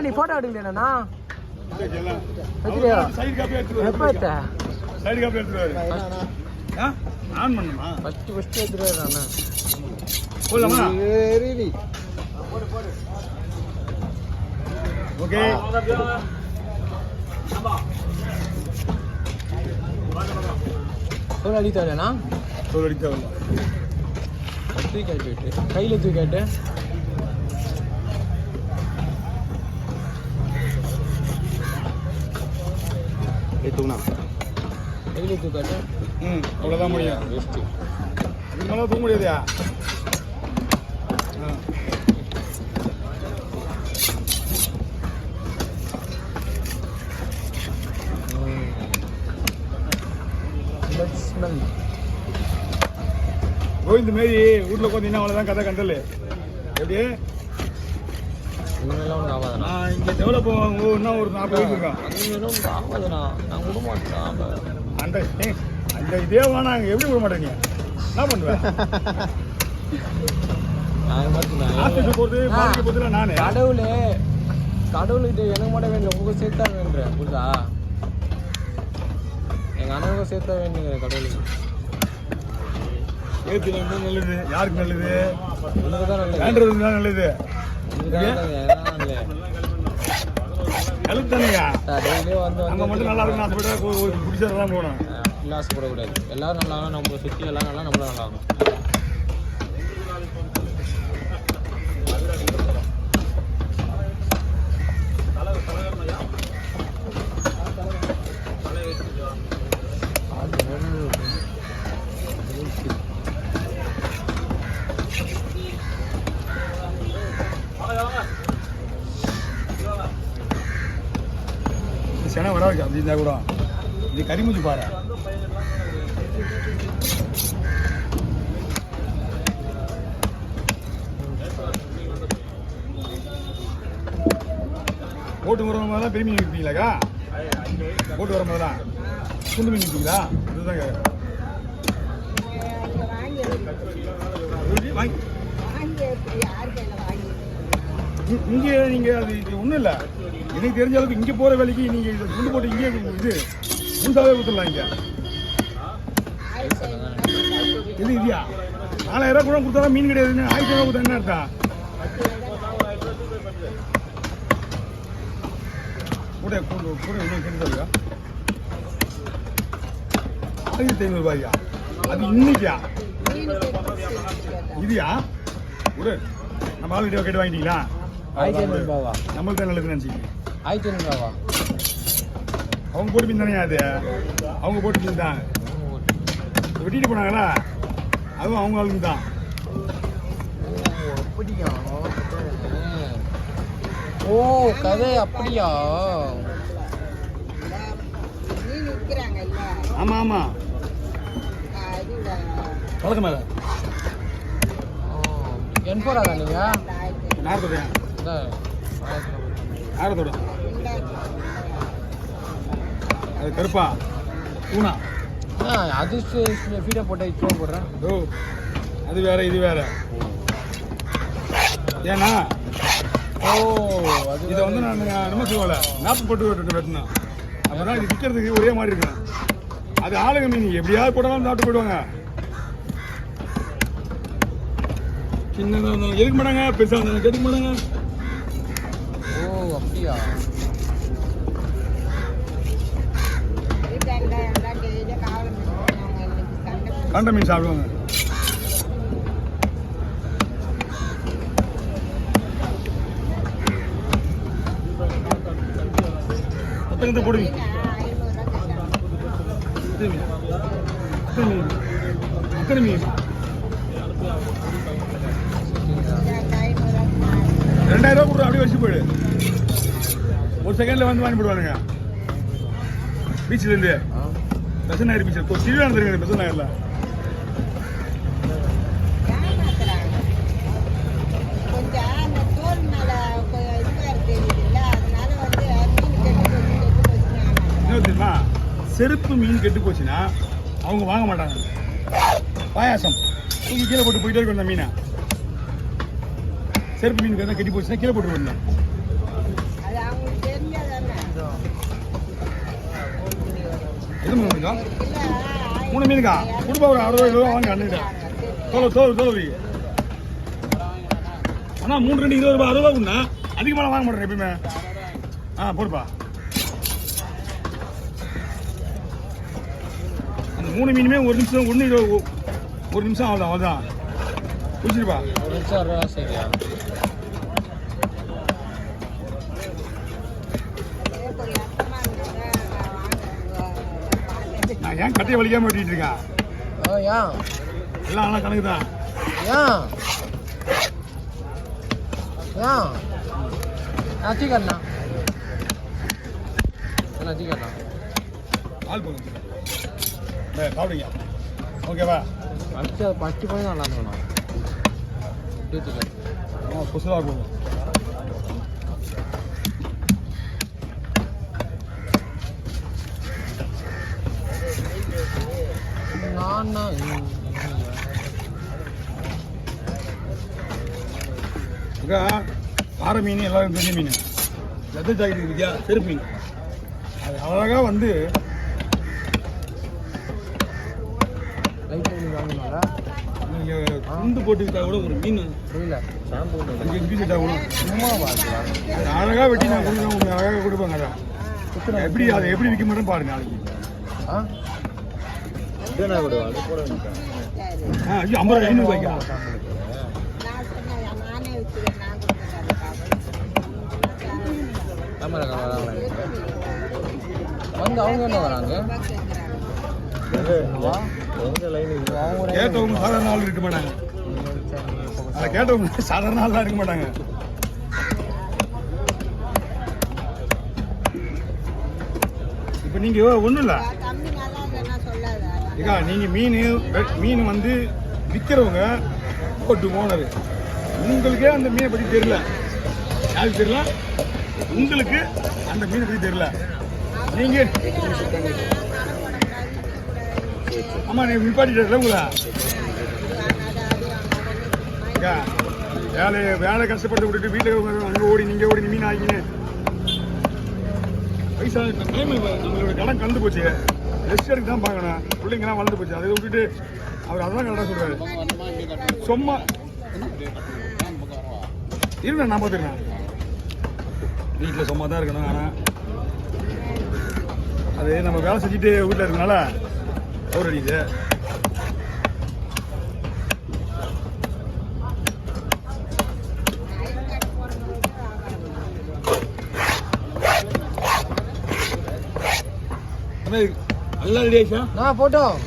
நீ போட்டோ எடுக்கலையா? எப்போ எடுத்த? ஆன் பண்ணுமா? ஃபஸ்ட்டு எடுத்துருவாரு. போடலாமா? ஓகே தோல் அடித்தாடா? தோல் அடித்தாவில்ல. தூக்கிட்டு கையில் தூக்கிட்டு தூங்கினா கையில் தூக்காட்டு. அவ்வளோதான் முடியும். வேஸ்ட்டு. இதுக்கு மேலே தூங்க முடியாதுயா. கோவிந்த மாரி வீட்டில் உட்காந்தீங்கன்னா அவ்வளோதான் கதை கண்டல். எப்படி இங்கே டெவலப் ஆகும்னா ஒரு 40 வயசு இருக்கான். அந்த அந்த இதே வேணாங்க. எப்படி விட மாட்டேங்க? என்ன பண்ணுவேன்? ஆஃபீஸுக்கு போகிறது பாதிக்க போதில் நான் கடவுள்கிட்ட எனக்கு மட்டும் வேணும், உங்களுக்கு சேர்த்தா வேண்டுறேன். புரியுதா? எங்கள் அண்ணனுக்கும் சேர்த்தா வேணுங்கிற கடவுளுக்கு. சேர்த்து நல்லது. யாருக்கு நல்லது? உங்களுக்கு தான் நல்லது. வேண்டது தான் நல்லது. எழுத்தானுங்க நம்ம மட்டும் நல்லா இருக்குன்னு ஆசைப்பட்டா பிடிச்சதான் போகணும். இல்லை ஆசைப்படக்கூடாது. எல்லாரும் நல்லா ஆகணும். நம்மளை சுற்றி எல்லாம் நல்லா நம்மளும் நல்லா ஆகணும். சென வராது அப்படி இருந்தால் கூட இது கறிமுச்சு பாரு. போட்டு வர மாதிரி தான் பெரிய மீன் விற்பீங்களாக்கா? போட்டு வர மாதிரி தான் குண்டு மீன் விற்பீங்களா? இதுதாங்க இங்கே நீங்கள் அது இது ஒன்றும் இல்லை. எனக்கு தெரிஞ்ச அளவுக்கு இங்கே போகிற வேலைக்கு நீங்கள் இதை குண்டு போட்டு இங்கே இது முழுசாவே கொடுத்துடலாம். இங்கே இது இதுயா 4000 கூட கொடுத்தா மீன் கிடையாதுன்னு 1000 கொடுத்தா என்ன அர்த்தம்? கூட கூட இன்னும் கிடைச்சா 1500 ரூபாய்யா? அது இன்னைக்கா? இதுயா ஒரு நம்ம ஆல்ரெடி கேட்டு வாங்கிட்டீங்களா? 1500 ரூபாவா? நம்மளுக்கு தான் நல்லதுன்னு நினச்சிங்க. 1500 ரூபாவா? அவங்க போட்டு மீன் தானே அது? அவங்க போட்டு மீன் தான் வெட்டிட்டு போனாங்களா? அதுவும் அவங்க ஆளுங்க தான். அப்படியா? ஓ கதை அப்படியா? ஆமாம் ஆமாம் பழக்க மேலே என் போறாதா நீங்கள்? நாரத்தோட நாரத்தோட அது கருப்பா பூனா. அது ஃபீடை போட்டால் இப்போ போடுறேன். ஓ அது வேற இது வேற. ஏன்னா ஓ அது இதை வந்து நான் நம்ம சொல்லுவேன் நாப்பு போட்டு வெட்டணும். அப்போ இது விற்கிறதுக்கு ஒரே மாதிரி இருக்கணும். அது ஆளுங்க மீன் எப்படியாவது போட்டாலும் சாப்பிட்டு போயிடுவாங்க. சின்னதாக இருந்தாலும் எதுக்கு மாட்டாங்க, பெருசாக இருந்தாலும் கேட்டுக்க மாட்டாங்க. ஓ அப்படியா? கண்ட மீன் சாப்பிடுவாங்க. எத்தனை போடுவீங்க? எத்தனை மீன்? 2000 ரூபா கொடுத்து அப்படியே வச்சு போயிடு. ஒரு செகண்ட்ல வந்து வாங்கி போடுவானுங்க பீச்சிலேருந்து. பெசன் நகர் பீச் திருவிழா தெரியுங்க. பெசன் நகர்ல என்ன தெரியுமா? செருப்பு மீன் கெட்டு போச்சுன்னா அவங்க வாங்க மாட்டாங்க. பாயாசம் தூக்கி கீழே போட்டு போயிட்டே இருக்கும். அந்த மீனை செருப்பு மீனுக்கு எதாவது கெட்டி போச்சுன்னா கீழே போட்டு போயிருந்தேன். எது 3 மீனுக்கா 3 மீனுக்கா கொடுப்பா ஒரு 60 ரூபா வாங்க அண்ணுக்கிட்ட தோல் ஆனால் 3 2 20 ரூபா 60 ரூபா உண்ணா அதிகமாக வாங்க மாட்டேன் எப்பயுமே போடுப்பா அந்த 3 மீனுமே 1 நிமிஷம் 1 நிமிஷம் அவ்வளோதான் பிடிச்சிருப்பா 1 நிமிஷம் 60 ரூபா சரியா நான் ஏன் கட்டையை வலிக்காம வெட்டிட்டு இருக்கேன் ஏன் எல்லாம் நல்லா கணக்கு தான் चिकन चिकन பால் போடுங்க சாப்பிடுங்க ஓகேவா ஃபஸ்ட்டு போய் நல்லா இருக்கணும் சிக்கன் ஸ்பெஷலாக இருக்கும் பாறை மீன் எல்லாரும் பெரிய மீன் லெதர் ஜாக்கெட் இருக்கியா செருப்பு மீன் அது அழகாக வந்து நீங்கள் துண்டு போட்டுக்கிட்டா கூட ஒரு மீன் புரியல ஷாம்பு 5 பீஸ் கிட்டா கூட சும்மா பார்க்கலாம் அது அழகாக வெட்டி நான் கொடுக்குறேன் உங்களுக்கு அழகாக கொடுப்பாங்க அதான் எப்படி அதை எப்படி விற்க மாட்டேன் பாருங்க நாளைக்கு ஐயோ 50 ரூபாய் 500 ரூபாய்க்கா வந்து அவங்க என்ன வராங்க கேட்டவங்க சாதாரண ஆள் இருக்க மாட்டாங்க அதை கேட்டவங்க சாதாரண ஆள்லாம் இருக்க மாட்டாங்க இப்போ நீங்கள் ஒன்றும் இல்லை ஏக்கா நீங்கள் மீன் வந்து விற்கிறவங்க போட்டு ஓனர் உங்களுக்கே அந்த மீனை பற்றி தெரியல யாருக்கு தெரியல உங்களுக்கு அந்த மீனை பற்றி தெரியல நீங்கள் ஆமாம் நீங்கள் நிப்பாட்டிட்டு உங்களா வேலை கஷ்டப்பட்டு விட்டுட்டு வீட்டில் அங்கே ஓடி நீங்கள் ஓடி மீன் ஆகிங்க பைசா டைம் நம்மளோட கடன் கலந்து போச்சு ரெஸ்ட் எடுக்க தான் பார்க்கணும் பிள்ளைங்கலாம் வளர்ந்து போச்சு அதை விட்டுட்டு அவர் அதான் கரெக்டாக சொல்கிறாரு சும்மா இருங்க நான் பார்த்துக்கிறேன் வீட்டில் சும்மா தான் இருக்கணும் ஆனால் அது நம்ம வேலை செஞ்சுட்டு வீட்டில் இருக்கனால அவர் அடிக்குது நல்லா ரெடி ஆயிடுச்சா போட்டோம்